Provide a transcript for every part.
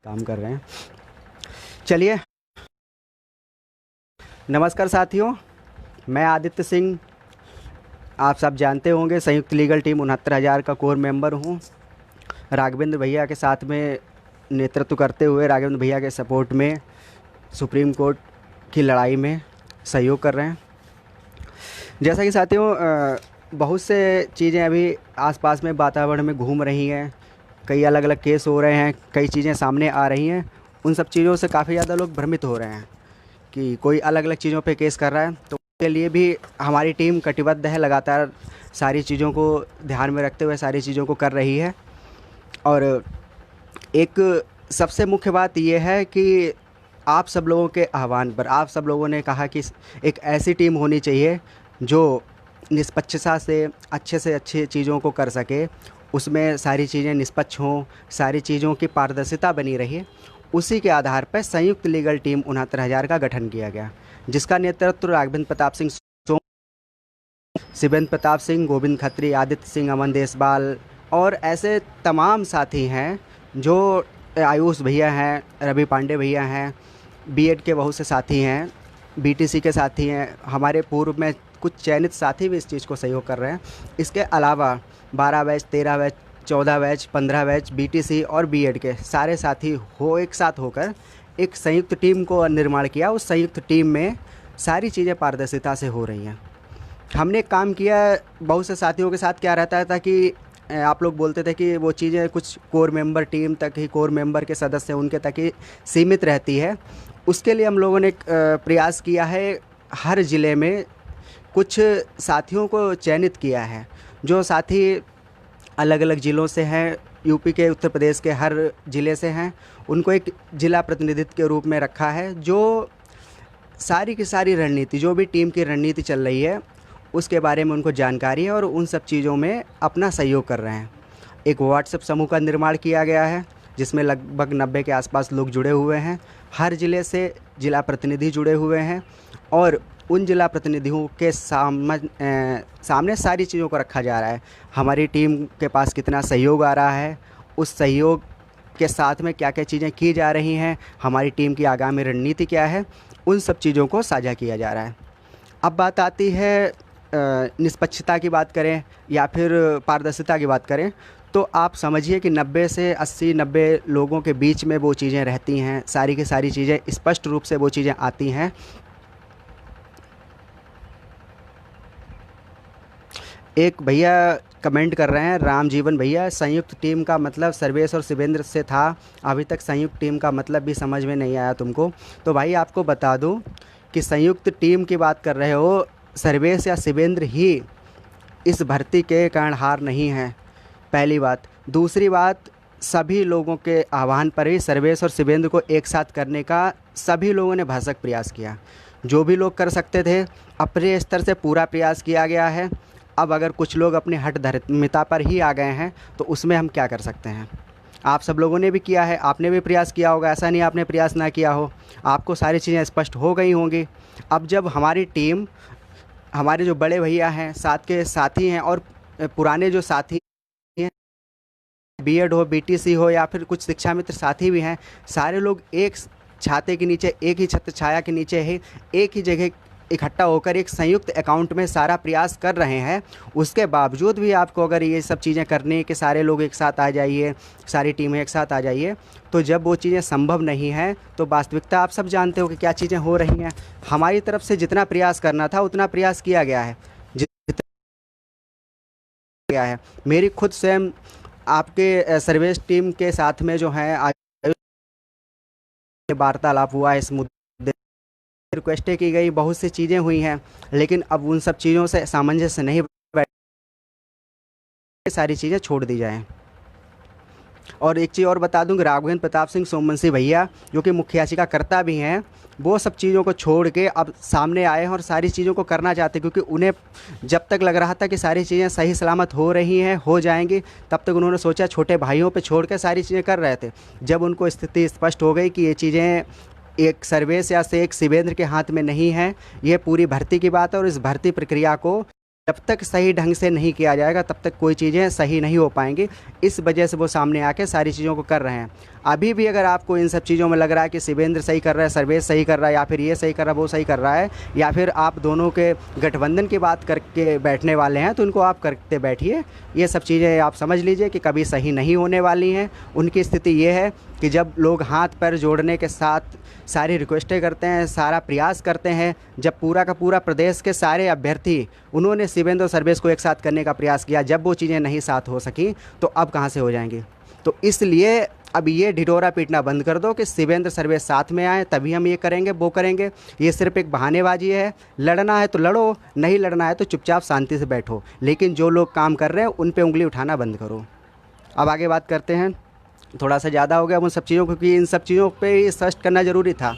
काम कर रहे हैं। चलिए, नमस्कार साथियों, मैं आदित्य सिंह। आप सब जानते होंगे संयुक्त लीगल टीम 69,000 का कोर मेंबर हूँ। राघवेंद्र भैया के साथ में नेतृत्व करते हुए राघवेंद्र भैया के सपोर्ट में सुप्रीम कोर्ट की लड़ाई में सहयोग कर रहे हैं। जैसा कि साथियों बहुत से चीज़ें अभी आसपास में वातावरण में घूम रही हैं, कई अलग अलग केस हो रहे हैं, कई चीज़ें सामने आ रही हैं। उन सब चीज़ों से काफ़ी ज़्यादा लोग भ्रमित हो रहे हैं कि कोई अलग अलग चीज़ों पे केस कर रहा है। तो उसके लिए भी हमारी टीम कटिबद्ध है, लगातार सारी चीज़ों को ध्यान में रखते हुए सारी चीज़ों को कर रही है। और एक सबसे मुख्य बात यह है कि आप सब लोगों के आह्वान पर आप सब लोगों ने कहा कि एक ऐसी टीम होनी चाहिए जो निष्पक्षता से अच्छी चीज़ों को कर सके, उसमें सारी चीज़ें निष्पक्ष हों, सारी चीज़ों की पारदर्शिता बनी रही। उसी के आधार पर संयुक्त लीगल टीम 69,000 का गठन किया गया, जिसका नेतृत्व राघवेंद्र प्रताप सिंह, शिवेंद्र प्रताप सिंह, गोविंद खत्री, आदित्य सिंह, अमन देसवाल और ऐसे तमाम साथी हैं, जो आयुष भैया हैं, रवि पांडे भैया हैं, बीएड के बहुत से साथी हैं, बीटीसी के साथी हैं, हमारे पूर्व में कुछ चयनित साथी भी इस चीज़ को सहयोग कर रहे हैं। इसके अलावा 12 batch, 13 batch, 14 batch, 15 batch BTC और बीएड के सारे साथी एक साथ होकर एक संयुक्त टीम को निर्माण किया। उस संयुक्त टीम में सारी चीज़ें पारदर्शिता से हो रही हैं। हमने काम किया बहुत से साथियों के साथ। क्या रहता था कि आप लोग बोलते थे कि वो चीज़ें कुछ कोर मेंबर टीम तक ही, कोर मेंबर के सदस्य उनके तक ही सीमित रहती है। उसके लिए हम लोगों ने प्रयास किया है, हर ज़िले में कुछ साथियों को चयनित किया है, जो साथी अलग अलग ज़िलों से हैं, यूपी के, उत्तर प्रदेश के हर ज़िले से हैं। उनको एक ज़िला प्रतिनिधित्व के रूप में रखा है, जो सारी की सारी रणनीति, जो भी टीम की रणनीति चल रही है उसके बारे में उनको जानकारी है और उन सब चीज़ों में अपना सहयोग कर रहे हैं। एक व्हाट्सएप समूह का निर्माण किया गया है, जिसमें लगभग 90 के आसपास लोग जुड़े हुए हैं। हर ज़िले से जिला प्रतिनिधि जुड़े हुए हैं और उन जिला प्रतिनिधियों के सामने सारी चीज़ों को रखा जा रहा है। हमारी टीम के पास कितना सहयोग आ रहा है, उस सहयोग के साथ में क्या क्या चीज़ें की जा रही हैं, हमारी टीम की आगामी रणनीति क्या है, उन सब चीज़ों को साझा किया जा रहा है। अब बात आती है निष्पक्षता की बात करें या फिर पारदर्शिता की बात करें, तो आप समझिए कि 90 से 80-90 लोगों के बीच में वो चीज़ें रहती हैं। सारी की सारी चीज़ें स्पष्ट रूप से वो चीज़ें आती हैं। एक भैया कमेंट कर रहे हैं, राम जीवन भैया, संयुक्त टीम का मतलब सर्वेश और शिवेंद्र से था, अभी तक संयुक्त टीम का मतलब भी समझ में नहीं आया तुमको। तो भाई आपको बता दूं कि संयुक्त टीम की बात कर रहे हो, सर्वेश या शिवेंद्र ही इस भर्ती के कारण हार नहीं हैं, पहली बात। दूसरी बात, सभी लोगों के आह्वान पर ही सर्वेश और शिवेंद्र को एक साथ करने का सभी लोगों ने भरसक प्रयास किया। जो भी लोग कर सकते थे अपने स्तर से पूरा प्रयास किया गया है। अब अगर कुछ लोग अपनी हठ धर्मिता पर ही आ गए हैं तो उसमें हम क्या कर सकते हैं। आप सब लोगों ने भी किया है, आपने भी प्रयास किया होगा, ऐसा नहीं आपने प्रयास ना किया हो, आपको सारी चीज़ें स्पष्ट हो गई होंगी। अब जब हमारी टीम, हमारे जो बड़े भैया हैं, साथ के साथी हैं और पुराने जो साथी हैं, बीएड हो, बीटीसी हो या फिर कुछ शिक्षा मित्र साथी भी हैं, सारे लोग एक छाते के नीचे, एक ही छत्र छाया के नीचे ही एक ही जगह इकट्ठा होकर एक संयुक्त अकाउंट में सारा प्रयास कर रहे हैं। उसके बावजूद भी आपको अगर ये सब चीज़ें करने कि सारे लोग एक साथ आ जाइए, सारी टीमें एक साथ आ जाइए, तो जब वो चीज़ें संभव नहीं हैं तो वास्तविकता आप सब जानते हो कि क्या चीज़ें हो रही हैं। हमारी तरफ से जितना प्रयास करना था उतना प्रयास किया गया है, जितना गया है। मेरी खुद स्वयं आपके सर्विस टीम के साथ में जो है वार्तालाप हुआ है, इस मुद्दे रिक्वेस्टें की गई, बहुत सी चीज़ें हुई हैं, लेकिन अब उन सब चीज़ों से सामंजस्य नहीं बैठ, सारी चीज़ें छोड़ दी जाएं। और एक चीज़ और बता दूं कि राघवेंद्र प्रताप सिंह सोमवंशी भैया, जो कि मुख्य याचिकाकर्ता भी हैं, वो सब चीज़ों को छोड़ के अब सामने आए हैं और सारी चीज़ों को करना चाहते, क्योंकि उन्हें जब तक लग रहा था कि सारी चीज़ें सही सलामत हो रही हैं, हो जाएंगी, तब तक उन्होंने सोचा छोटे भाइयों पे छोड़ के सारी चीज़ें कर रहे थे। जब उनको स्थिति स्पष्ट हो गई कि ये चीज़ें एक सर्वेश या से एक शिवेंद्र के हाथ में नहीं है, ये पूरी भर्ती की बात है और इस भर्ती प्रक्रिया को जब तक सही ढंग से नहीं किया जाएगा तब तक कोई चीज़ें सही नहीं हो पाएंगी। इस वजह से वो सामने आके सारी चीज़ों को कर रहे हैं। अभी भी अगर आपको इन सब चीज़ों में लग रहा है कि शिवेंद्र सही कर रहा है, सर्वेश सही कर रहा है, या फिर ये सही कर रहा है, वो सही कर रहा है, या फिर आप दोनों के गठबंधन की बात करके बैठने वाले हैं, तो उनको आप करते बैठिए। ये सब चीज़ें आप समझ लीजिए कि कभी सही नहीं होने वाली हैं। उनकी स्थिति ये है कि जब लोग हाथ पैर जोड़ने के साथ सारी रिक्वेस्टें करते हैं, सारा प्रयास करते हैं, जब पूरा का पूरा प्रदेश के सारे अभ्यर्थी उन्होंने शिवेंद्र और सर्वेश को एक साथ करने का प्रयास किया, जब वो चीज़ें नहीं साथ हो सकी, तो अब कहाँ से हो जाएंगी। तो इसलिए अब ये ढिढोरा पीटना बंद कर दो कि शिवेंद्र सर्वेश साथ में आए तभी हम ये करेंगे वो करेंगे। ये सिर्फ एक बहानेबाजी है। लड़ना है तो लड़ो, नहीं लड़ना है तो चुपचाप शांति से बैठो, लेकिन जो लोग काम कर रहे हैं उन पे उंगली उठाना बंद करो। अब आगे बात करते हैं। थोड़ा सा ज़्यादा हो गया उन सब चीज़ों को, क्योंकि इन सब चीज़ों पे सर्च करना ज़रूरी था।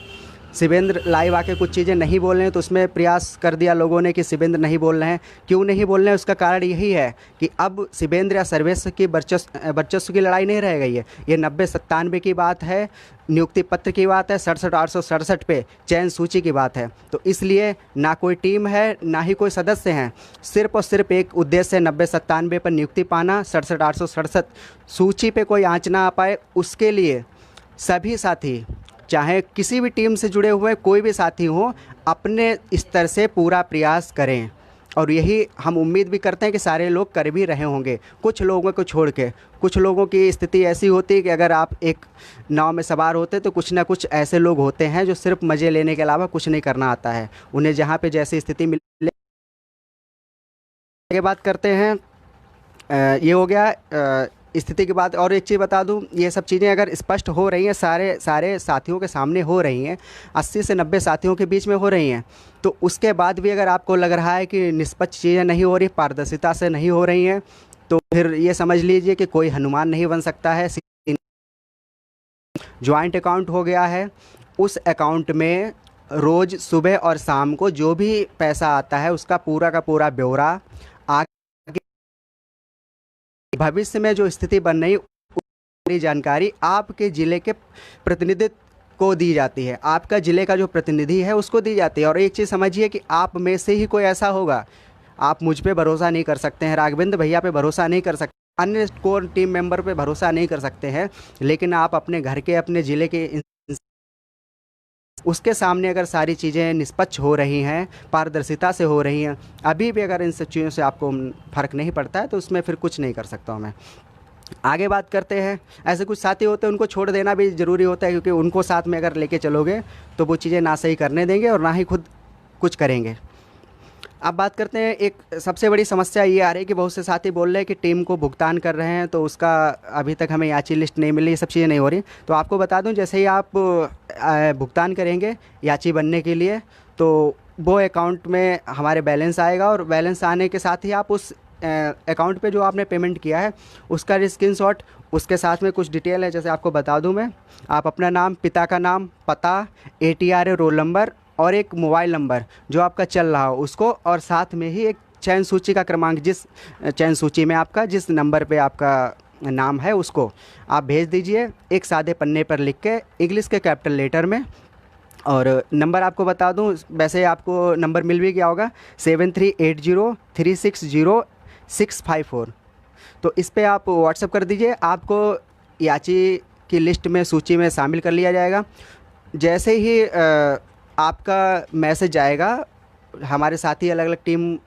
शिवेंद्र लाइव आके कुछ चीज़ें नहीं बोल रहे हैं, तो उसमें प्रयास कर दिया लोगों ने कि शिवेंद्र नहीं बोल रहे हैं। क्यों नहीं बोल रहे हैं, उसका कारण यही है कि अब शिवेंद्र या सर्वेश की वर्चस्व की लड़ाई नहीं रह गई है। ये 90-97 की बात है, नियुक्ति पत्र की बात है, 67-867 पे चयन सूची की बात है। तो इसलिए ना कोई टीम है, ना ही कोई सदस्य हैं, सिर्फ और सिर्फ एक उद्देश्य है 90-97 पर नियुक्ति पाना, 67-867 सूची पे कोई आँच ना आ पाए। उसके लिए सभी साथी, चाहे किसी भी टीम से जुड़े हुए कोई भी साथी हो, अपने स्तर से पूरा प्रयास करें। और यही हम उम्मीद भी करते हैं कि सारे लोग कर भी रहे होंगे, कुछ लोगों को छोड़ के। कुछ लोगों की स्थिति ऐसी होती है कि अगर आप एक नाव में सवार होते तो कुछ ना कुछ ऐसे लोग होते हैं जो सिर्फ मज़े लेने के अलावा कुछ नहीं करना आता है। उन्हें जहाँ पे जैसी स्थिति मिले। आगे बात करते हैं। ये हो गया स्थिति की बात। और एक चीज़ बता दूं, ये सब चीज़ें अगर स्पष्ट हो रही हैं, सारे साथियों के सामने हो रही हैं, 80 से 90 साथियों के बीच में हो रही हैं, तो उसके बाद भी अगर आपको लग रहा है कि निष्पक्ष चीज़ें नहीं हो रही, पारदर्शिता से नहीं हो रही हैं, तो फिर ये समझ लीजिए कि कोई हनुमान नहीं बन सकता है। ज्वाइंट अकाउंट हो गया है, उस अकाउंट में रोज़ सुबह और शाम को जो भी पैसा आता है उसका पूरा का पूरा ब्यौरा, भविष्य में जो स्थिति बन रही उसकी जानकारी आपके ज़िले के प्रतिनिधित्व को दी जाती है, आपका ज़िले का जो प्रतिनिधि है उसको दी जाती है। और एक चीज़ समझिए कि आप में से ही कोई ऐसा होगा, आप मुझ पे भरोसा नहीं कर सकते हैं, राघवेंद्र भैया पे भरोसा नहीं कर सकते, अन्य कोर टीम मेंबर पे भरोसा नहीं कर सकते हैं, लेकिन आप अपने घर के, अपने ज़िले के उसके सामने अगर सारी चीज़ें निष्पक्ष हो रही हैं, पारदर्शिता से हो रही हैं, अभी भी अगर इन सब चीज़ों से आपको फ़र्क नहीं पड़ता है, तो उसमें फिर कुछ नहीं कर सकता हूँ मैं। आगे बात करते हैं। ऐसे कुछ साथी होते हैं, उनको छोड़ देना भी ज़रूरी होता है, क्योंकि उनको साथ में अगर लेके चलोगे तो वो चीज़ें ना सही करने देंगे और ना ही खुद कुछ करेंगे। अब बात करते हैं, एक सबसे बड़ी समस्या ये आ रही है कि बहुत से साथी बोल रहे हैं कि टीम को भुगतान कर रहे हैं, तो उसका अभी तक हमें याची लिस्ट नहीं मिली, ये सब चीज़ें नहीं हो रही। तो आपको बता दूं, जैसे ही आप भुगतान करेंगे याची बनने के लिए, तो वो अकाउंट में हमारे बैलेंस आएगा, और बैलेंस आने के साथ ही आप उस अकाउंट पे जो आपने पेमेंट किया है उसका स्क्रीनशॉट, उसके साथ में कुछ डिटेल है, जैसे आपको बता दूं मैं, आप अपना नाम, पिता का नाम, पता, ATRA रोल नंबर और एक मोबाइल नंबर जो आपका चल रहा हो उसको, और साथ में ही एक चयन सूची का क्रमांक, जिस चयन सूची में आपका जिस नंबर पे आपका नाम है उसको आप भेज दीजिए, एक सादे पन्ने पर लिख के इंग्लिश के कैपिटल लेटर में। और नंबर आपको बता दूं, वैसे आपको नंबर मिल भी गया होगा, 7380360654। तो इस पे आप व्हाट्सअप कर दीजिए, आपको याची की लिस्ट में, सूची में शामिल कर लिया जाएगा। जैसे ही आपका मैसेज आएगा, हमारे साथी अलग अलग टीम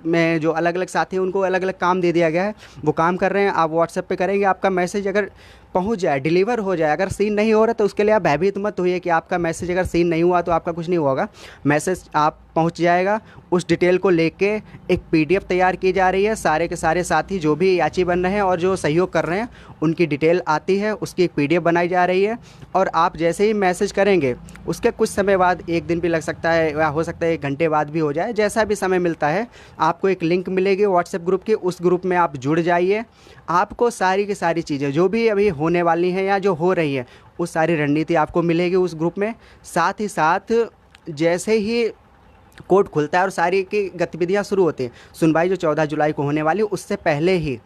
में जो अलग अलग साथी हैं उनको अलग अलग काम दे दिया गया है, वो काम कर रहे हैं, आप व्हाट्सएप पे करेंगे, आपका मैसेज अगर पहुंच जाए, डिलीवर हो जाए, अगर सीन नहीं हो रहा तो उसके लिए आप भयभीत मत होइए कि आपका मैसेज अगर सीन नहीं हुआ तो आपका कुछ नहीं होगा। मैसेज आप पहुंच जाएगा, उस डिटेल को लेके एक PDF तैयार की जा रही है, सारे के सारे साथी जो भी याची बन रहे हैं और जो सहयोग कर रहे हैं उनकी डिटेल आती है, उसकी एक PDF बनाई जा रही है। और आप जैसे ही मैसेज करेंगे उसके कुछ समय बाद, एक दिन भी लग सकता है या हो सकता है 1 घंटे बाद भी हो जाए, जैसा भी समय मिलता है, आपको एक लिंक मिलेगी व्हाट्सएप ग्रुप की, उस ग्रुप में आप जुड़ जाइए। आपको सारी की सारी चीज़ें जो भी अभी होने वाली हैं या जो हो रही है, उस सारी रणनीति आपको मिलेगी उस ग्रुप में। साथ ही साथ जैसे ही कोर्ट खुलता है और सारी की गतिविधियां शुरू होती हैं, सुनवाई जो 14 जुलाई को होने वाली है, उससे पहले ही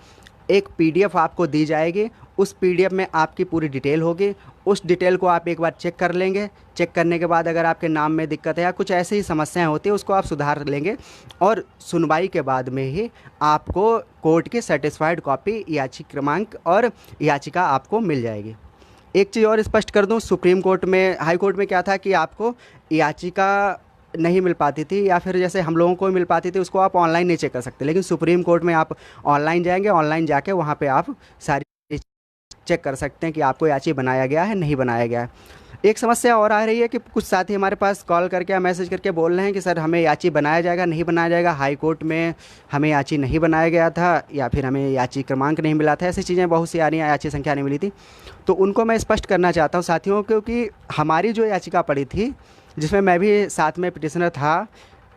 एक PDF आपको दी जाएगी। उस PDF में आपकी पूरी डिटेल होगी, उस डिटेल को आप एक बार चेक कर लेंगे। चेक करने के बाद अगर आपके नाम में दिक्कत है या कुछ ऐसी ही समस्याएं होती हैं, उसको आप सुधार लेंगे, और सुनवाई के बाद में ही आपको कोर्ट की सर्टिफाइड कॉपी, याची क्रमांक और याचिका आपको मिल जाएगी। एक चीज़ और स्पष्ट कर दूं, सुप्रीम कोर्ट में, हाई कोर्ट में क्या था कि आपको याचिका नहीं मिल पाती थी, या फिर जैसे हम लोगों को मिल पाती थी उसको आप ऑनलाइन नहीं चेक कर सकते, लेकिन सुप्रीम कोर्ट में आप ऑनलाइन जाएंगे, ऑनलाइन जाके वहाँ पे आप सारी चेक कर सकते हैं कि आपको याची बनाया गया है नहीं बनाया गया है। एक समस्या और आ रही है कि कुछ साथी हमारे पास कॉल करके या मैसेज करके बोल रहे हैं कि सर हमें याची बनाया जाएगा नहीं बनाया जाएगा, हाई कोर्ट में हमें याची नहीं बनाया गया था, या फिर हमें याची क्रमांक नहीं मिला था, ऐसी चीज़ें बहुत सी आ रही हैं, याची संख्या नहीं मिली थी। तो उनको मैं स्पष्ट करना चाहता हूँ साथियों, क्योंकि हमारी जो याचिका पड़ी थी जिसमें मैं भी साथ में पिटिशनर था,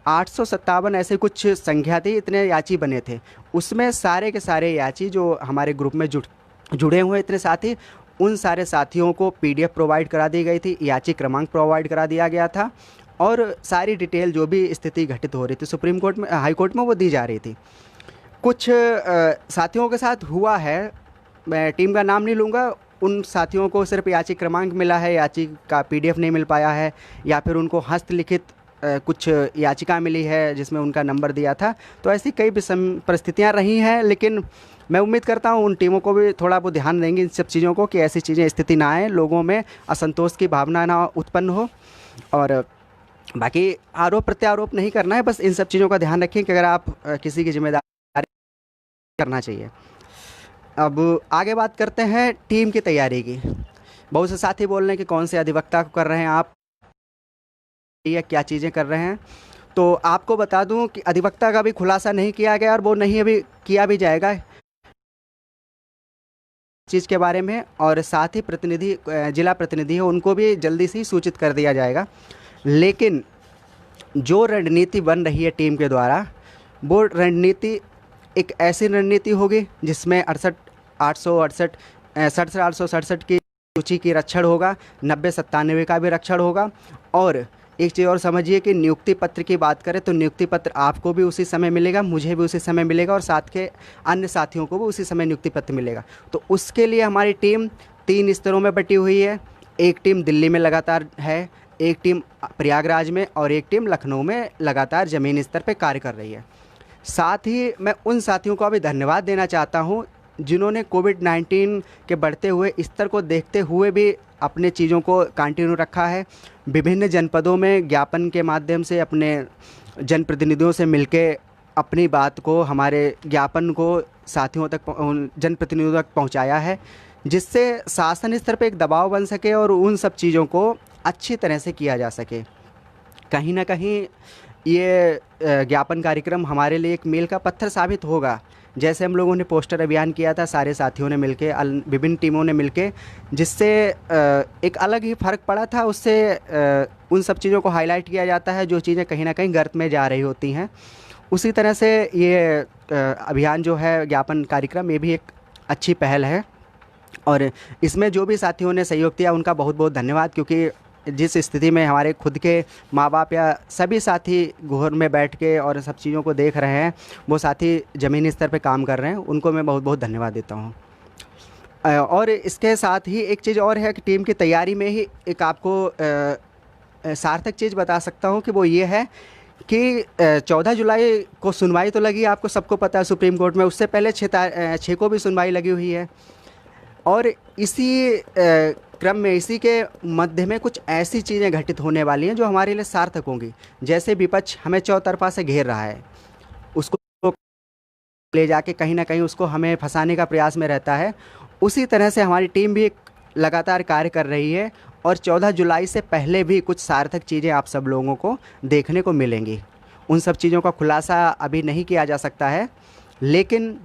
857 ऐसे कुछ संख्या थी, इतने याची बने थे। उसमें सारे के सारे याची जो हमारे ग्रुप में जुड़े हुए इतने साथी, उन सारे साथियों को पीडीएफ प्रोवाइड करा दी गई थी, याची क्रमांक प्रोवाइड करा दिया गया था, और सारी डिटेल जो भी स्थिति घटित हो रही थी सुप्रीम कोर्ट में, हाई कोर्ट में, वो दी जा रही थी। कुछ साथियों के साथ हुआ है, मैं टीम का नाम नहीं लूँगा, उन साथियों को सिर्फ याची क्रमांक मिला है, याची का पीडीएफ नहीं मिल पाया है, या फिर उनको हस्तलिखित कुछ याचिका मिली है जिसमें उनका नंबर दिया था। तो ऐसी कई विषम परिस्थितियाँ रही हैं, लेकिन मैं उम्मीद करता हूँ उन टीमों को भी थोड़ा वो ध्यान देंगे इन सब चीज़ों को, कि ऐसी चीज़ें स्थिति ना आए, लोगों में असंतोष की भावना ना उत्पन्न हो। और बाकी आरोप प्रत्यारोप नहीं करना है, बस इन सब चीज़ों का ध्यान रखें कि अगर आप किसी की जिम्मेदारी करना चाहिए। अब आगे बात करते हैं टीम की तैयारी की। बहुत से साथी बोल रहे हैं कि कौन से अधिवक्ता को कर रहे हैं आप, या क्या चीज़ें कर रहे हैं। तो आपको बता दूं कि अधिवक्ता का भी खुलासा नहीं किया गया, और वो नहीं अभी किया भी जाएगा चीज़ के बारे में, और साथ ही प्रतिनिधि, जिला प्रतिनिधि है, उनको भी जल्दी से ही सूचित कर दिया जाएगा। लेकिन जो रणनीति बन रही है टीम के द्वारा, वो रणनीति एक ऐसी रणनीति होगी जिसमें 868 867 की सूची की रक्षण होगा, 90-97 का भी रक्षण होगा। और एक चीज़ और समझिए कि नियुक्ति पत्र की बात करें तो नियुक्ति पत्र आपको भी उसी समय मिलेगा, मुझे भी उसी समय मिलेगा, और साथ के अन्य साथियों को भी उसी समय नियुक्ति पत्र मिलेगा। तो उसके लिए हमारी टीम 3 स्तरों में बटी हुई है। एक टीम दिल्ली में लगातार है, एक टीम प्रयागराज में, और एक टीम लखनऊ में लगातार ज़मीनी स्तर पर कार्य कर रही है। साथ ही मैं उन साथियों को भी धन्यवाद देना चाहता हूं जिन्होंने कोविड-19 के बढ़ते हुए स्तर को देखते हुए भी अपने चीज़ों को कंटिन्यू रखा है। विभिन्न जनपदों में ज्ञापन के माध्यम से अपने जनप्रतिनिधियों से मिलके अपनी बात को, हमारे ज्ञापन को साथियों तक, जनप्रतिनिधियों तक पहुंचाया है, जिससे शासन स्तर पे एक दबाव बन सके और उन सब चीज़ों को अच्छी तरह से किया जा सके। कहीं ना कहीं ये ज्ञापन कार्यक्रम हमारे लिए एक मील का पत्थर साबित होगा। जैसे हम लोगों ने पोस्टर अभियान किया था, सारे साथियों ने मिलके, विभिन्न टीमों ने मिलके, जिससे एक अलग ही फ़र्क पड़ा था। उससे उन सब चीज़ों को हाईलाइट किया जाता है जो चीज़ें कहीं ना कहीं गर्त में जा रही होती हैं। उसी तरह से ये अभियान जो है, ज्ञापन कार्यक्रम, ये भी एक अच्छी पहल है, और इसमें जो भी साथियों ने सहयोग दिया उनका बहुत बहुत धन्यवाद। क्योंकि जिस स्थिति में हमारे खुद के माँ बाप या सभी साथी घर में बैठ के और सब चीज़ों को देख रहे हैं, वो साथी ज़मीनी स्तर पे काम कर रहे हैं, उनको मैं बहुत बहुत धन्यवाद देता हूँ। और इसके साथ ही एक चीज़ और है कि टीम की तैयारी में ही एक आपको सार्थक चीज़ बता सकता हूँ कि वो ये है कि 14 जुलाई को सुनवाई तो लगी, आपको सबको पता है, सुप्रीम कोर्ट में। उससे पहले 6 को भी सुनवाई लगी हुई है, और इसी क्रम में, इसी के मध्य में कुछ ऐसी चीज़ें घटित होने वाली हैं जो हमारे लिए सार्थक होंगी। जैसे विपक्ष हमें चौतरफा से घेर रहा है, उसको ले जाके कहीं ना कहीं उसको हमें फंसाने का प्रयास में रहता है, उसी तरह से हमारी टीम भी लगातार कार्य कर रही है, और 14 जुलाई से पहले भी कुछ सार्थक चीज़ें आप सब लोगों को देखने को मिलेंगी। उन सब चीज़ों का खुलासा अभी नहीं किया जा सकता है, लेकिन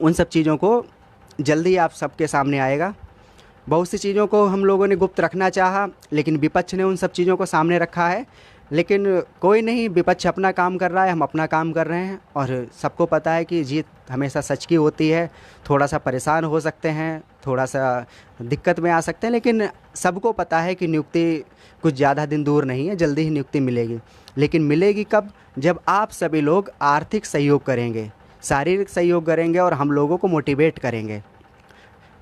उन सब चीज़ों को जल्दी आप सबके सामने आएगा। बहुत सी चीज़ों को हम लोगों ने गुप्त रखना चाहा, लेकिन विपक्ष ने उन सब चीज़ों को सामने रखा है। लेकिन कोई नहीं, विपक्ष अपना काम कर रहा है, हम अपना काम कर रहे हैं, और सबको पता है कि जीत हमेशा सच की होती है। थोड़ा सा परेशान हो सकते हैं, थोड़ा सा दिक्कत में आ सकते हैं, लेकिन सबको पता है कि नियुक्ति कुछ ज़्यादा दिन दूर नहीं है, जल्दी ही नियुक्ति मिलेगी। लेकिन मिलेगी कब? जब आप सभी लोग आर्थिक सहयोग करेंगे, शारीरिक सहयोग करेंगे, और हम लोगों को मोटिवेट करेंगे।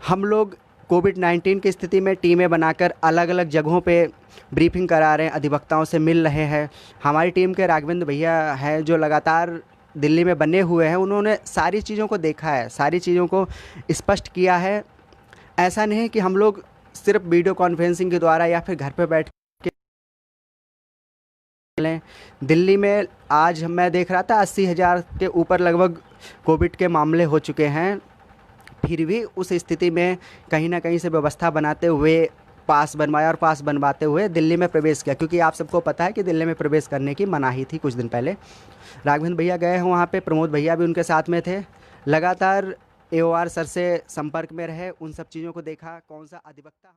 हम लोग कोविड-19 की स्थिति में टीमें बनाकर अलग अलग जगहों पे ब्रीफिंग करा रहे हैं, अधिवक्ताओं से मिल रहे हैं। हमारी टीम के राघवेंद्र भैया हैं जो लगातार दिल्ली में बने हुए हैं, उन्होंने सारी चीज़ों को देखा है, सारी चीज़ों को स्पष्ट किया है। ऐसा नहीं है कि हम लोग सिर्फ वीडियो कॉन्फ्रेंसिंग के द्वारा या फिर घर पे बैठ के लें। दिल्ली में आज मैं देख रहा था 80,000 के ऊपर लगभग कोविड के मामले हो चुके हैं, फिर भी उस स्थिति में कहीं ना कहीं से व्यवस्था बनाते हुए पास बनवाया और पास बनवाते हुए दिल्ली में प्रवेश किया, क्योंकि आप सबको पता है कि दिल्ली में प्रवेश करने की मनाही थी कुछ दिन पहले। राघवेंद्र भैया गए हैं वहाँ पे, प्रमोद भैया भी उनके साथ में थे, लगातार एओआर सर से संपर्क में रहे, उन सब चीज़ों को देखा, कौन सा अधिवक्ता